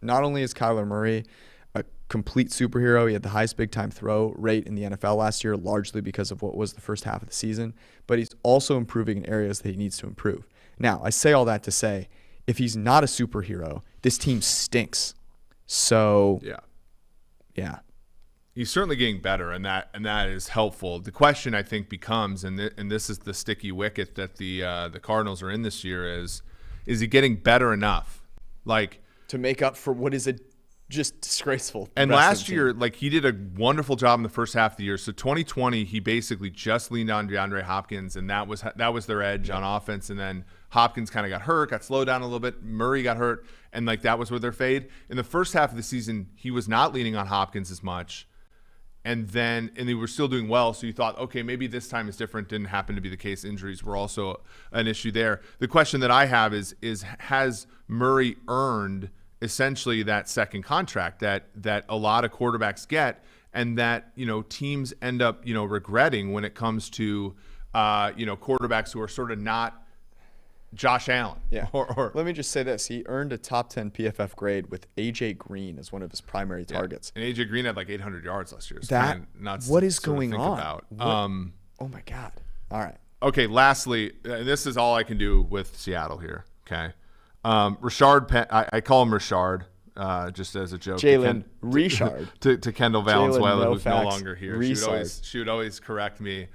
not only is Kyler Murray a complete superhero, he had the highest big-time throw rate in the NFL last year, largely because of what was the first half of the season, but he's also improving in areas that he needs to improve. Now, I say all that to say, if he's not a superhero, this team stinks. So, yeah. He's certainly getting better, and that is helpful. The question, I think, becomes, and this is the sticky wicket that the Cardinals are in this year, is he getting better enough, like, to make up for what is a just disgraceful? And last year, like, he did a wonderful job in the first half of the year. So 2020, he basically just leaned on DeAndre Hopkins, and that was their edge on offense. And then Hopkins kind of got hurt, got slowed down a little bit. Murray got hurt, and like that was where their fade. In the first half of the season, he was not leaning on Hopkins as much. And they were still doing well, so you thought, okay, maybe this time is different. Didn't happen to be the case. Injuries were also an issue there. The question that I have is has Murray earned essentially that second contract that a lot of quarterbacks get, and that teams end up regretting when it comes to quarterbacks who are sort of not Josh Allen. Yeah. Or let me just say this. He earned a top 10 PFF grade with A.J. Green as one of his primary targets. And A.J. Green had like 800 yards last year. So what is going on? About. Oh, my God. All right. Okay, lastly, this is all I can do with Seattle here, okay? Rashard, I call him Rashard, just as a joke. Jalen Richard. To Kendall Valenzuela, no who's facts. no longer here. She would always correct me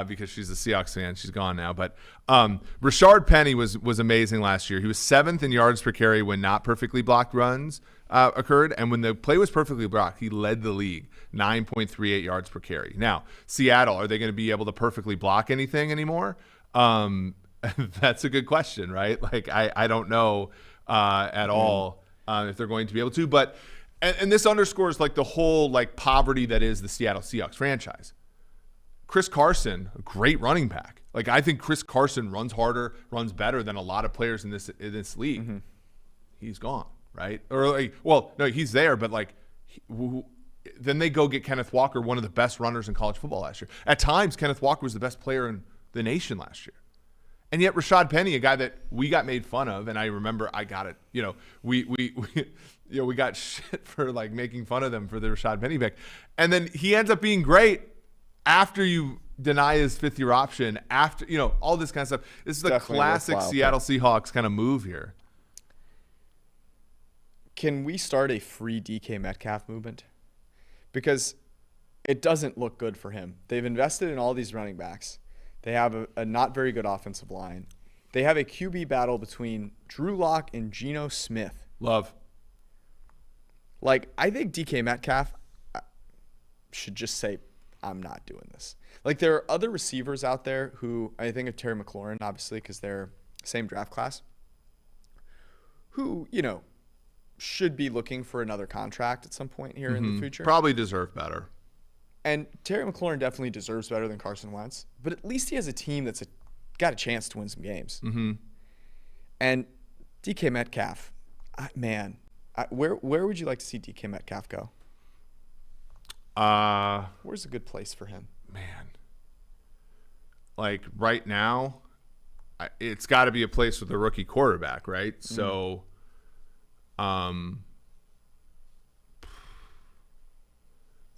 because she's a Seahawks fan. She's gone now. But Rashard Penny was amazing last year. He was 7th in yards per carry when not perfectly blocked runs occurred. And when the play was perfectly blocked, he led the league, 9.38 yards per carry. Now, Seattle, are they going to be able to perfectly block anything anymore? That's a good question, right? Like, I don't know at all if they're going to be able to. But and this underscores like the whole like poverty that is the Seattle Seahawks franchise. Chris Carson, a great running back. Like, I think Chris Carson runs harder, runs better than a lot of players in this league. Mm-hmm. He's gone, right? Or like, well, no, he's there, but like, then they go get Kenneth Walker, one of the best runners in college football last year. At times, Kenneth Walker was the best player in the nation last year. And yet Rashad Penny, a guy that we got made fun of, and I remember I got it. We got shit for like making fun of them for the Rashad Penny pick. And then he ends up being great after you deny his fifth-year option, after, all this kind of stuff. This is the classic Seattle Seahawks kind of move here. Can we start a free DK Metcalf movement? Because it doesn't look good for him. They've invested in all these running backs. They have a not very good offensive line. They have a QB battle between Drew Lock and Geno Smith. Love. Like, I think DK Metcalf should just say, I'm not doing this. Like, there are other receivers out there who, I think of Terry McLaurin, obviously, because they're same draft class, who, should be looking for another contract at some point here in the future. Probably deserve better. And Terry McLaurin definitely deserves better than Carson Wentz, but at least he has a team that's got a chance to win some games. Mm-hmm. And DK Metcalf, where would you like to see DK Metcalf go? Where's a good place for him? Man. Like right now, it's got to be a place with a rookie quarterback, right? Mm-hmm. So,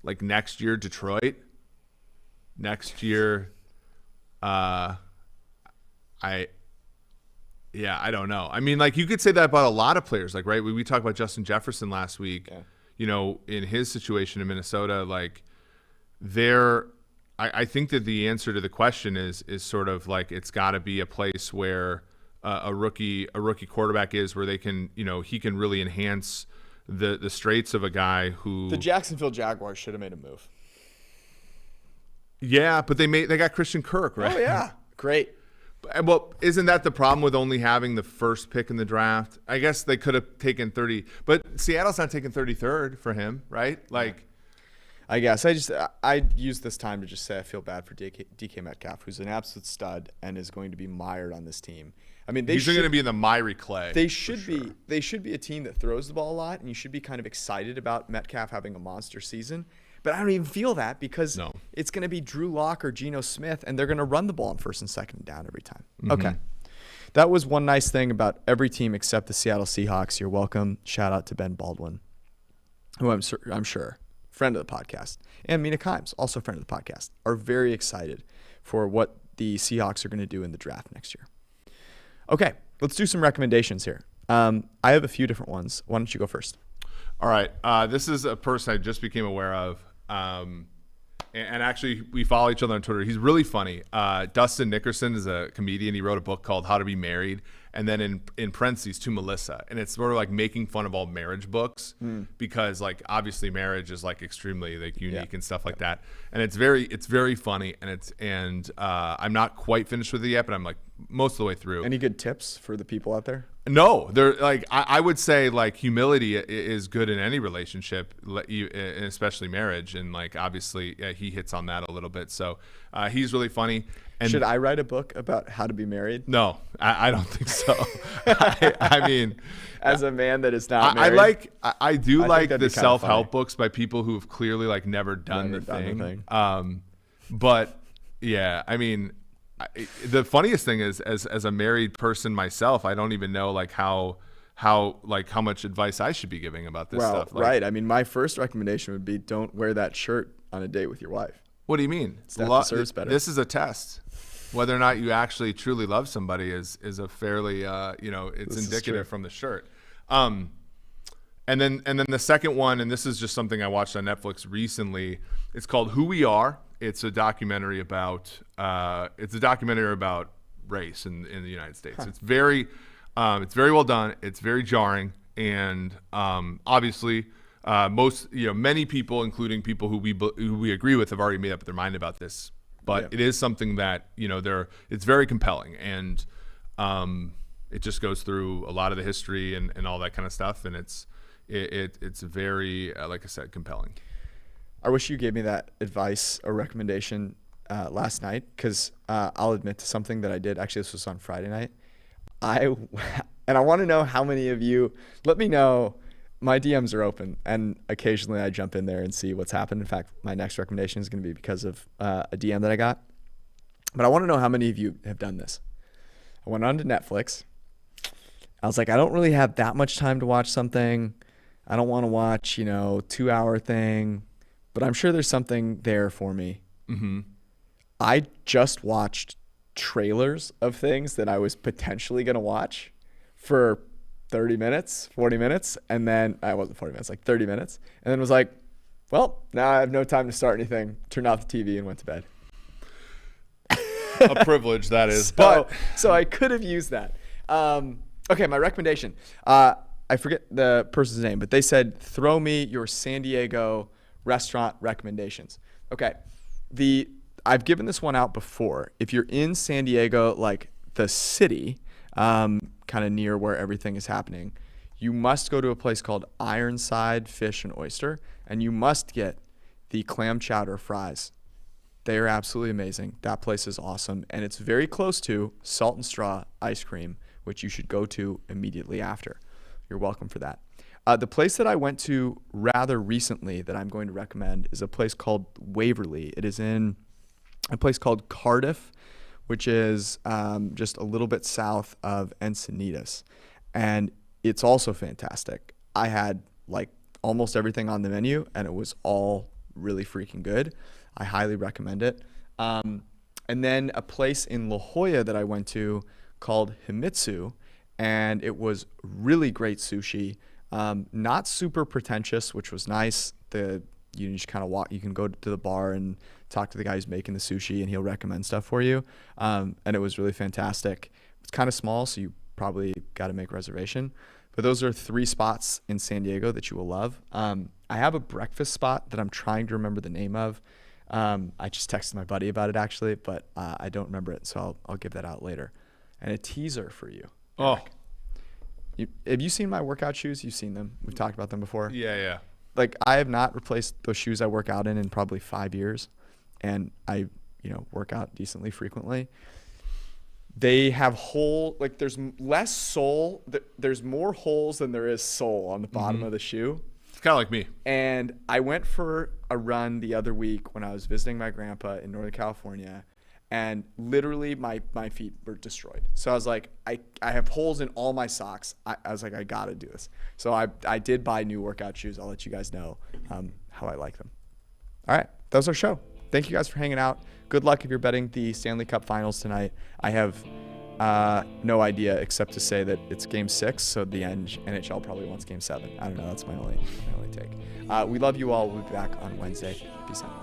like next year, Detroit. Next year, I don't know. I mean, like you could say that about a lot of players. Like, right, we talked about Justin Jefferson last week. Yeah. In his situation in Minnesota, like I think that the answer to the question is sort of like it's got to be a place where a rookie quarterback is, where they can, he can really enhance the traits of a guy who. The Jacksonville Jaguars should have made a move. Yeah, but they got Christian Kirk, right? Oh yeah, great. Well, isn't that the problem with only having the first pick in the draft? I guess they could have taken 30, but Seattle's not taking 33rd for him, right? Like, I guess I use this time to just say I feel bad for DK Metcalf, who's an absolute stud and is going to be mired on this team. I mean, he's going to be in the miry clay. They should be. They should be a team that throws the ball a lot, and you should be kind of excited about Metcalf having a monster season. But I don't even feel that because it's going to be Drew Lock or Geno Smith, and they're going to run the ball on first and second down every time. Mm-hmm. Okay. That was one nice thing about every team except the Seattle Seahawks. You're welcome. Shout out to Ben Baldwin, who I'm sure, friend of the podcast, and Mina Kimes, also friend of the podcast, are very excited for what the Seahawks are going to do in the draft next year. Okay, let's do some recommendations here. I have a few different ones. Why don't you go first? All right. This is a person I just became aware of. And actually, we follow each other on Twitter. He's really funny. Dustin Nickerson is a comedian. He wrote a book called How to Be Married, and then in parentheses, to Melissa. And it's sort of like making fun of all marriage books because, like, obviously marriage is like extremely like unique and stuff like that. And it's very funny. And I'm not quite finished with it yet, but I'm like most of the way through. Any good tips for the people out there? No, they're like I would say like humility is good in any relationship, especially marriage, and like obviously he hits on that a little bit. So he's really funny. And should I write a book about how to be married? No, I don't think so. I mean, as a man that is not married, I do like the self-help books by people who have clearly like never done the thing. But yeah, I mean. The funniest thing is, as a married person myself, I don't even know like how much advice I should be giving about this stuff. Like, right. I mean, my first recommendation would be don't wear that shirt on a date with your wife. What do you mean? Deserves better. This is a test. Whether or not you actually truly love somebody is a fairly it's indicative from the shirt. And then the second one, and this is just something I watched on Netflix recently. It's called Who We Are. It's a documentary about race in the United States. Huh. It's very well done. It's very jarring, and obviously many people, including people who we agree with, have already made up their mind about this. But it is something that it's very compelling, and it just goes through a lot of the history and all that kind of stuff, and it's very like I said, compelling. I wish you gave me that advice or recommendation last night, because I'll admit to something that I did. Actually, this was on Friday night. And I want to know how many of you, let me know my DMs are open, and occasionally I jump in there and see what's happened. In fact, my next recommendation is going to be because of a DM that I got. But I want to know how many of you have done this. I went on to Netflix. I was like, I don't really have that much time to watch something. I don't want to watch, 2-hour thing, but I'm sure there's something there for me. Mm-hmm. I just watched trailers of things that I was potentially going to watch for 30 minutes, 40 minutes. And then I wasn't 40 minutes, like 30 minutes. And then was like, well, now I have no time to start anything. Turned off the TV and went to bed. A privilege, that is. But So I could have used that. Okay, my recommendation. I forget the person's name, but they said, throw me your San Diego restaurant recommendations. Okay, I've given this one out before. If you're in San Diego, like the city, kind of near where everything is happening, you must go to a place called Ironside Fish and Oyster, and you must get the clam chowder fries. They are absolutely amazing. That place is awesome, and it's very close to Salt and Straw ice cream, which you should go to immediately after. You're welcome for that. The place that I went to rather recently that I'm going to recommend is a place called Waverly. It is in a place called Cardiff, which is just a little bit south of Encinitas. And it's also fantastic. I had like almost everything on the menu, and it was all really freaking good. I highly recommend it. And then a place in La Jolla that I went to called Himitsu, and it was really great sushi. Not super pretentious, which was nice. You just kind of walk. You can go to the bar and talk to the guy who's making the sushi, and he'll recommend stuff for you. And it was really fantastic. It's kind of small, so you probably got to make a reservation. But those are 3 spots in San Diego that you will love. I have a breakfast spot that I'm trying to remember the name of. I just texted my buddy about it actually, but I don't remember it, so I'll give that out later. And a teaser for you. Eric. Have you seen my workout shoes? You've seen them. We've talked about them before. Yeah. Like, I have not replaced those shoes I work out in probably 5 years, and I work out decently frequently. They have there's less sole. There's more holes than there is sole on the bottom of the shoe. It's kind of like me. And I went for a run the other week when I was visiting my grandpa in Northern California, and literally my feet were destroyed. So I was like, I have holes in all my socks. I was like, I got to do this. So I did buy new workout shoes. I'll let you guys know how I like them. All right, that was our show. Thank you guys for hanging out. Good luck if you're betting the Stanley Cup Finals tonight. I have no idea except to say that it's Game 6, so the NHL probably wants Game 7. I don't know. That's my only take. We love you all. We'll be back on Wednesday. Peace out.